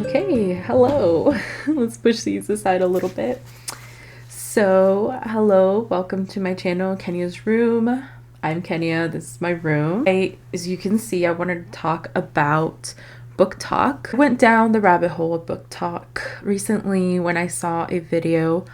Okay, hello. Let's push these aside a little bit. So, hello, welcome to my channel, Kenia's Room. I'm Kenia, this is my room. As you can see, I wanted to talk about Booktok. I went down the rabbit hole of Booktok recently when I saw a video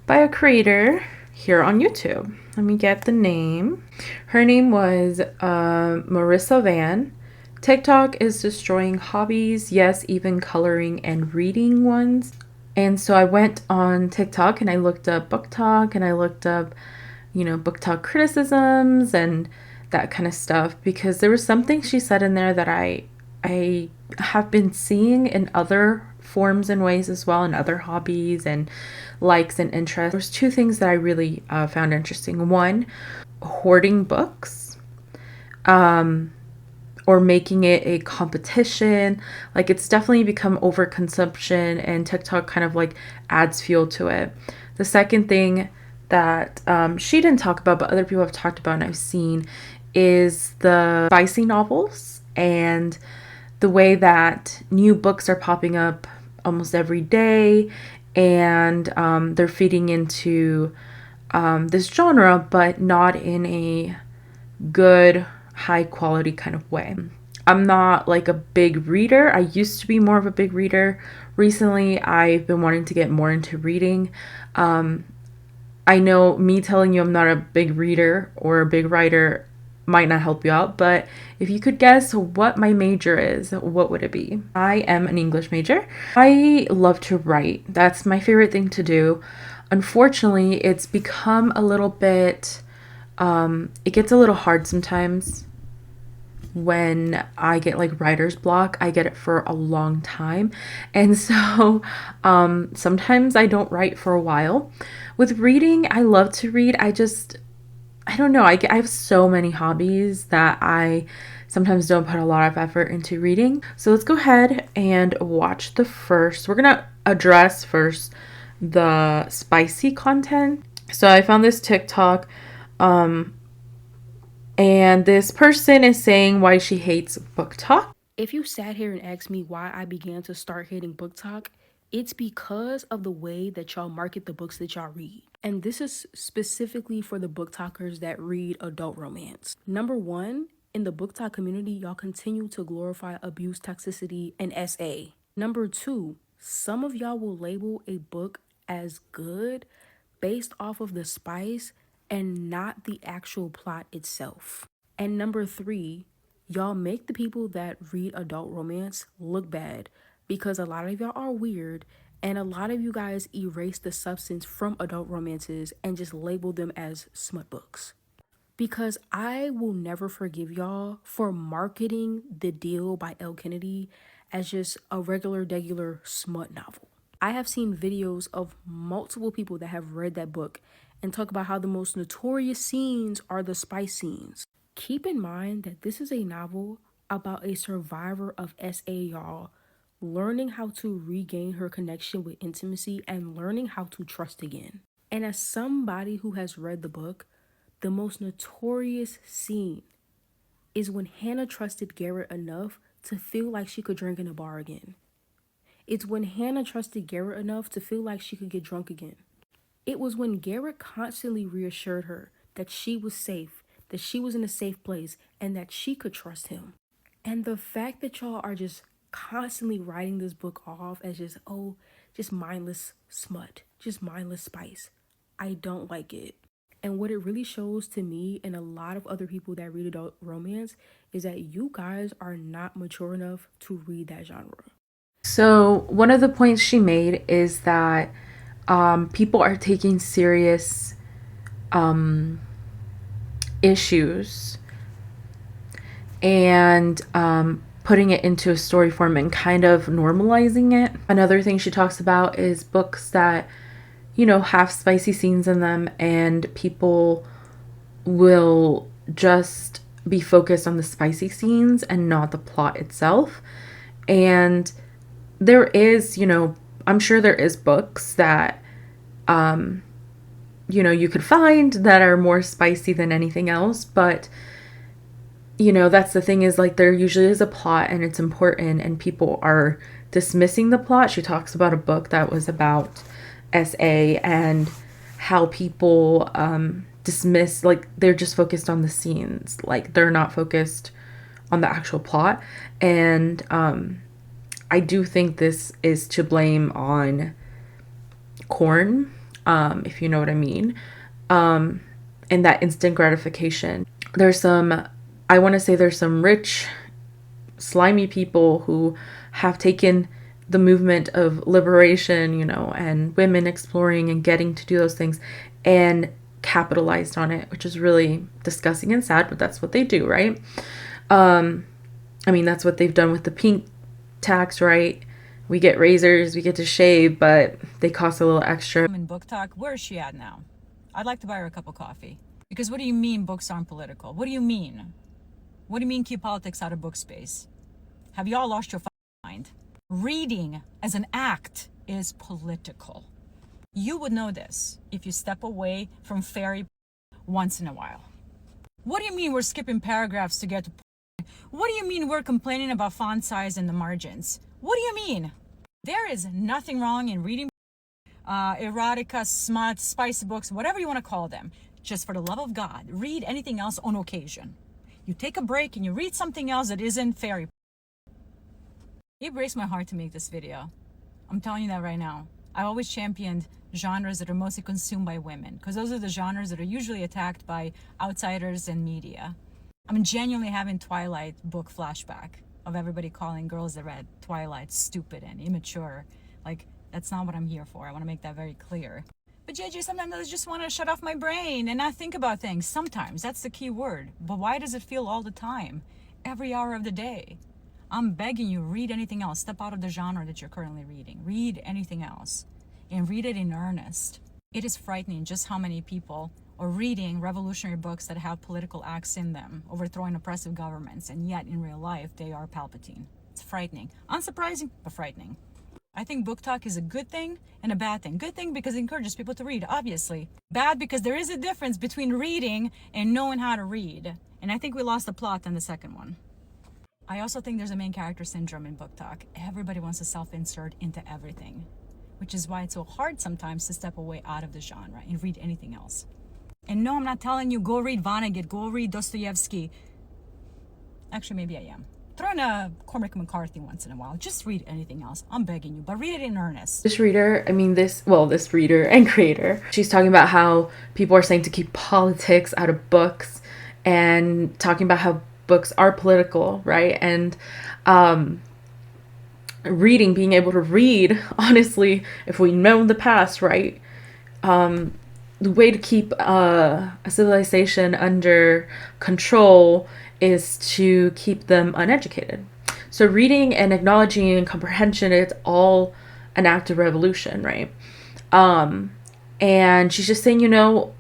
by a creator here on YouTube. Let me get the name. Her name was Marissa Van. TikTok is destroying hobbies, yes, even coloring and reading ones. And so I went on TikTok and I looked up Booktok and I looked up, Booktok criticisms and that kind of stuff, because there was something she said in there that I have been seeing in other forms and ways as well, in other hobbies and likes and interests. There's two things that I really found interesting. One, hoarding books. Or making it a competition. Like, it's definitely become overconsumption, and TikTok kind of like adds fuel to it. The second thing that she didn't talk about, but other people have talked about and I've seen, is the spicy novels and the way that new books are popping up almost every day, and they're feeding into this genre, but not in a good, high quality kind of way. I'm not like a big reader. I used to be more of a big reader. Recently, I've been wanting to get more into reading. I know me telling you I'm not a big reader or a big writer might not help you out, but if you could guess what my major is, what would it be? I am an English major. I love to write. That's my favorite thing to do. Unfortunately, it's become a little bit it gets a little hard sometimes when I get like writer's block. I get it for a long time. And so sometimes I don't write for a while. With reading, I love to read. I don't know. I have so many hobbies that I sometimes don't put a lot of effort into reading. So let's go ahead and watch we're going to address first the spicy content. So I found this TikTok and this person is saying why she hates Booktok. If you sat here and asked me why I began to start hating Booktok, it's because of the way that y'all market the books that y'all read. And this is specifically for the Booktokers that read adult romance. Number one, in the Booktok community, y'all continue to glorify abuse, toxicity, and SA. Number two, some of y'all will label a book as good based off of the spice and not the actual plot itself. And number three, y'all make the people that read adult romance look bad because a lot of y'all are weird and a lot of you guys erase the substance from adult romances and just label them as smut books. Because I will never forgive y'all for marketing The Deal by Elle Kennedy as just a regular smut novel. I have seen videos of multiple people that have read that book and talk about how the most notorious scenes are the spice scenes. Keep in mind that this is a novel about a survivor of SA, y'all, learning how to regain her connection with intimacy and learning how to trust again. And as somebody who has read the book, the most notorious scene is when Hannah trusted Garrett enough to feel like she could drink in a bar again. It's when Hannah trusted Garrett enough to feel like she could get drunk again. It was when Garrett constantly reassured her that she was safe, that she was in a safe place, and that she could trust him. And the fact that y'all are just constantly writing this book off as just mindless smut, just mindless spice, I don't like it. And what it really shows to me and a lot of other people that read adult romance is that you guys are not mature enough to read that genre. So one of the points she made is that people are taking serious issues and putting it into a story form and kind of normalizing it. Another thing she talks about is books that, have spicy scenes in them, and people will just be focused on the spicy scenes and not the plot itself. And there is, I'm sure there is books that, you could find that are more spicy than anything else. But, that's the thing, is like there usually is a plot and it's important and people are dismissing the plot. She talks about a book that was about SA and how people dismiss, like they're just focused on the scenes, like they're not focused on the actual plot. And I do think this is to blame on corn, if you know what I mean, and that instant gratification. There's some, I want to say there's some rich, slimy people who have taken the movement of liberation, you know, and women exploring and getting to do those things and capitalized on it, which is really disgusting and sad, but that's what they do, right? I mean, that's what they've done with the pink tax, right? We get razors, we get to shave, but they cost a little extra. In Booktok, where is she at now? I'd like to buy her a cup of coffee. Because what do you mean books aren't political? What do you mean? What do you mean keep politics out of book space? Have you all lost your mind? Reading as an act is political. You would know this if you step away from fairy once in a while. What do you mean we're skipping paragraphs to get to point? What do you mean we're complaining about font size and the margins? What do you mean? There is nothing wrong in reading erotica, smut, spicy books, whatever you want to call them. Just for the love of God, read anything else on occasion. You take a break and you read something else that isn't fairy. It breaks my heart to make this video. I'm telling you that right now. I always championed genres that are mostly consumed by women, because those are the genres that are usually attacked by outsiders and media. I'm genuinely having Twilight book flashback of everybody calling girls that read Twilight stupid and immature. Like, that's not what I'm here for. I want to make that very clear. But JJ, sometimes I just want to shut off my brain and not think about things. Sometimes, that's the key word. But why does it feel all the time? Every hour of the day. I'm begging you, read anything else. Step out of the genre that you're currently reading. Read anything else. And read it in earnest. It is frightening just how many people are reading revolutionary books that have political acts in them, overthrowing oppressive governments, and yet in real life they are Palpatine. It's frightening. Unsurprising, but frightening. I think Booktok is a good thing and a bad thing. Good thing because it encourages people to read, obviously. Bad because there is a difference between reading and knowing how to read. And I think we lost the plot on the second one. I also think there's a main character syndrome in Booktok. Everybody wants to self-insert into everything, which is why it's so hard sometimes to step away out of the genre and read anything else. And no, I'm not telling you, go read Vonnegut, go read Dostoevsky. Actually, maybe I am. Throw in a Cormac McCarthy once in a while. Just read anything else. I'm begging you, but read it in earnest. This reader, this reader and creator, she's talking about how people are saying to keep politics out of books and talking about how books are political, right? And reading, being able to read, honestly, if we know the past, right? The way to keep a civilization under control is to keep them uneducated. So reading and acknowledging and comprehension, it's all an act of revolution, right? And she's just saying, you know,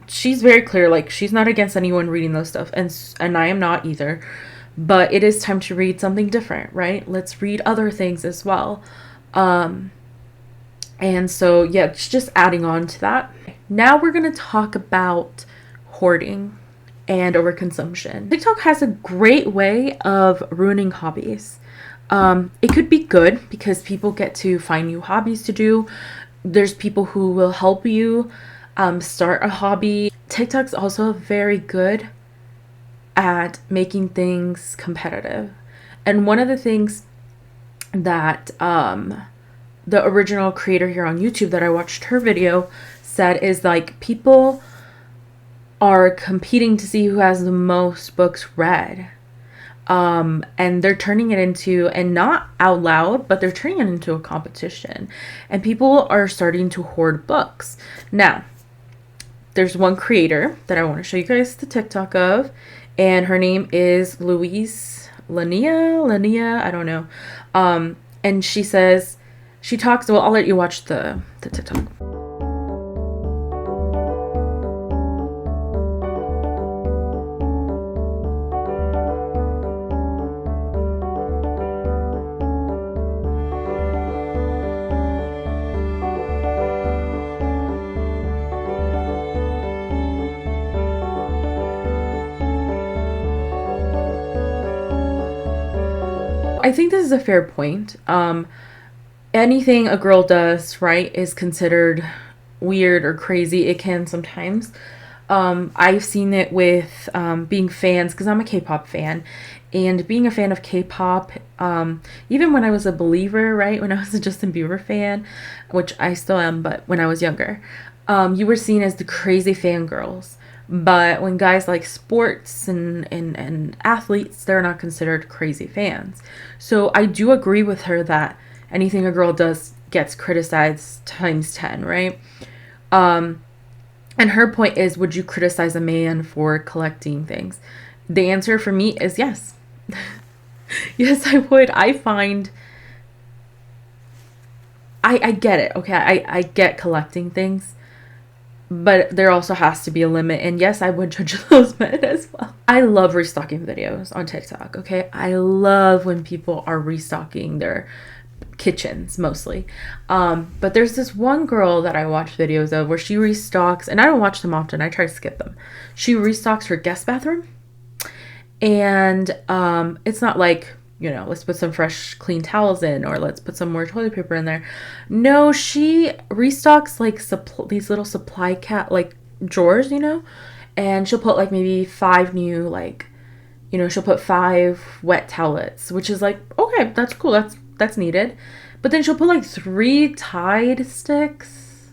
she's very clear, like she's not against anyone reading those stuff, and I am not either, but it is time to read something different, right? Let's read other things as well. And so yeah, it's just adding on to that. Now we're going to talk about hoarding and overconsumption. TikTok has a great way of ruining hobbies. It could be good because people get to find new hobbies to do. There's people who will help you start a hobby. TikTok's also very good at making things competitive. And one of the things that the original creator here on YouTube that I watched her video said is like people are competing to see who has the most books read. And they're turning it into, and not out loud, but they're turning it into a competition. And people are starting to hoard books. Now, there's one creator that I want to show you guys the TikTok of, and her name is Louise Lania, I don't know. And she says, she talks, well, I'll let you watch the TikTok. I think this is a fair point. Anything a girl does, right, is considered weird or crazy. It can sometimes. I've seen it with being fans, because I'm a K-pop fan, and being a fan of K-pop, even when I was a believer, right, when I was a Justin Bieber fan, which I still am, but when I was younger, you were seen as the crazy fangirls. But when guys like sports and athletes, they're not considered crazy fans. So I do agree with her that anything a girl does gets criticized times 10, right? And her point is, would you criticize a man for collecting things? The answer for me is yes. Yes, I would. I find I get it, okay? I get collecting things, but there also has to be a limit. And yes, I would judge those men as well. I love restocking videos on TikTok, okay? I love when people are restocking their kitchens mostly. But there's this one girl that I watch videos of where she restocks, and I don't watch them often, I try to skip them. She restocks her guest bathroom. And it's not like, you know, let's put some fresh clean towels in, or let's put some more toilet paper in there. No, she restocks like these little supply cat like drawers, you know, and she'll put like maybe 5 new, like, you know, she'll put 5 wet towelettes, which is like, okay, that's cool, that's needed. But then she'll put like 3 Tide sticks.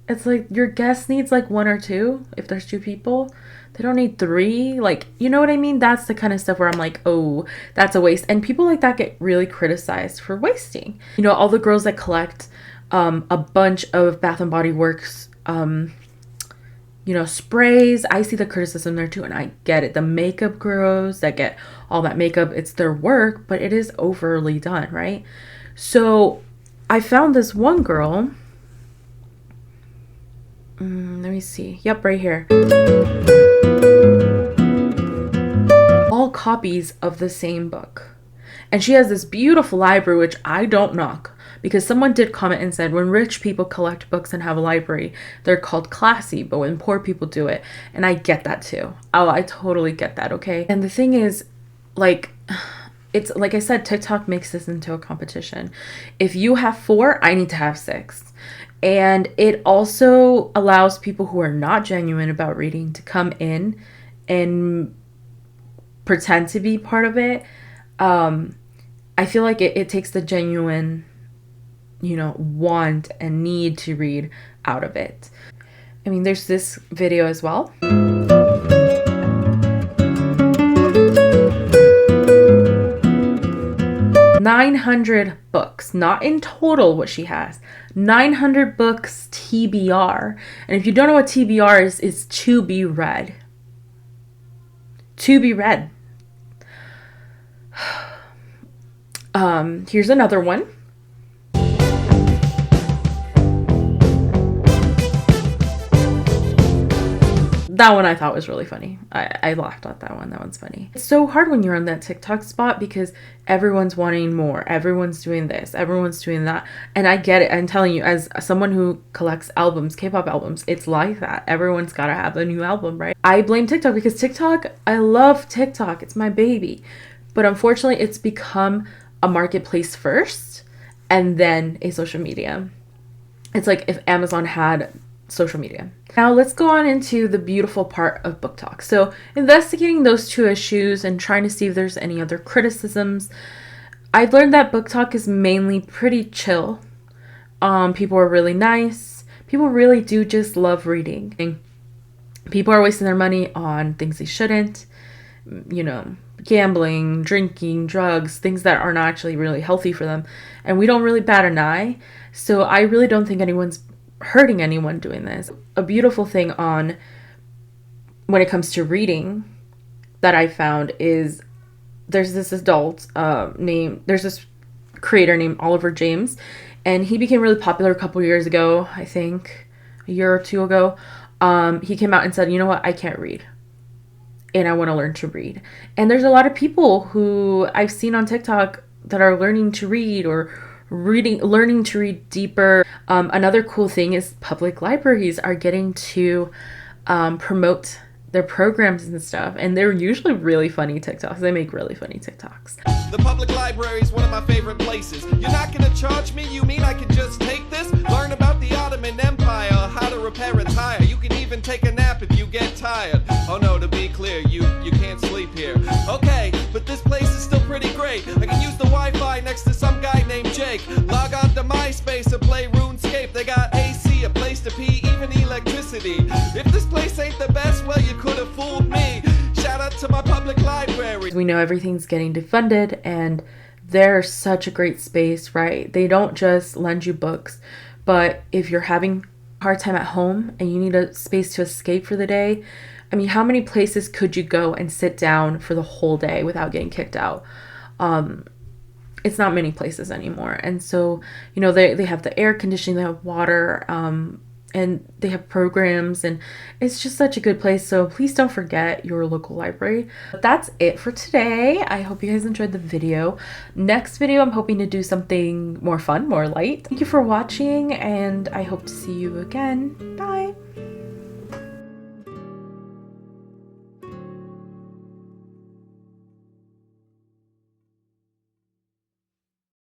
It's like, your guest needs like 1 or 2 if there's 2 people. They don't need 3. Like, you know what I mean? That's the kind of stuff where I'm like, oh, that's a waste. And people like that get really criticized for wasting. You know, all the girls that collect a bunch of Bath and Body Works, you know, sprays, I see the criticism there too, and I get it. The makeup girls that get all that makeup, it's their work, but it is overly done, right? So I found this one girl. Let me see. Yep, right here. All copies of the same book. And she has this beautiful library, which I don't knock, because someone did comment and said, when rich people collect books and have a library, they're called classy, but when poor people do it, and I get that too. Oh, I totally get that, okay? And the thing is, like, it's like I said, TikTok makes this into a competition. If you have 4, I need to have 6. And it also allows people who are not genuine about reading to come in and pretend to be part of it. I feel like it takes the genuine, you know, want and need to read out of it. I mean, there's this video as well. 900 books, not in total what she has. 900 books TBR. And if you don't know what TBR is, it's to be read. To be read. Here's another one. That one I thought was really funny. I laughed at that one. That one's funny. It's so hard when you're on that TikTok spot because everyone's wanting more. Everyone's doing this. Everyone's doing that. And I get it. I'm telling you, as someone who collects albums, K-pop albums, it's like that. Everyone's got to have a new album, right? I blame TikTok because TikTok, I love TikTok. It's my baby. But unfortunately, it's become a marketplace first and then a social media. It's like if Amazon had social media. Now let's go on into the beautiful part of Booktok. So investigating those 2 issues and trying to see if there's any other criticisms. I've learned that Booktok is mainly pretty chill. People are really nice. People really do just love reading. People are wasting their money on things they shouldn't. You know, gambling, drinking, drugs, things that are not actually really healthy for them. And we don't really bat an eye. So I really don't think anyone's hurting anyone doing this. A beautiful thing on when it comes to reading that I found is there's this adult there's this creator named Oliver James, and he became really popular a couple years ago, I think a year or 2 ago. He came out and said, you know what, I can't read and I want to learn to read. And there's a lot of people who I've seen on TikTok that are learning to read or learning to read deeper. Another cool thing is public libraries are getting to promote their programs and stuff, and they're usually really funny TikToks. They make really funny TikToks. The public library is one of my favorite places. You're not gonna charge me? You mean I can just take this? Learn about the Ottoman Empire, how to repair a tire. You can even take a nap if you get tired. Oh no, to be clear, you can't sleep here. Okay, but this place is still pretty great. I can use the Wi-Fi next to some guy named Jake. Log on to MySpace and play RuneScape. They got AC, a place to pee, even electricity. If this place ain't the best, well, you could have fooled me. Shout out to my public library. We know everything's getting defunded, and they're such a great space, right? They don't just lend you books, but if you're having a hard time at home and you need a space to escape for the day, I mean, how many places could you go and sit down for the whole day without getting kicked out? It's not many places anymore. And so, you know, they have the air conditioning, they have water, and they have programs, and it's just such a good place. So please don't forget your local library. But that's it for today. I hope you guys enjoyed the video. Next video, I'm hoping to do something more fun, more light. Thank you for watching, and I hope to see you again. Bye.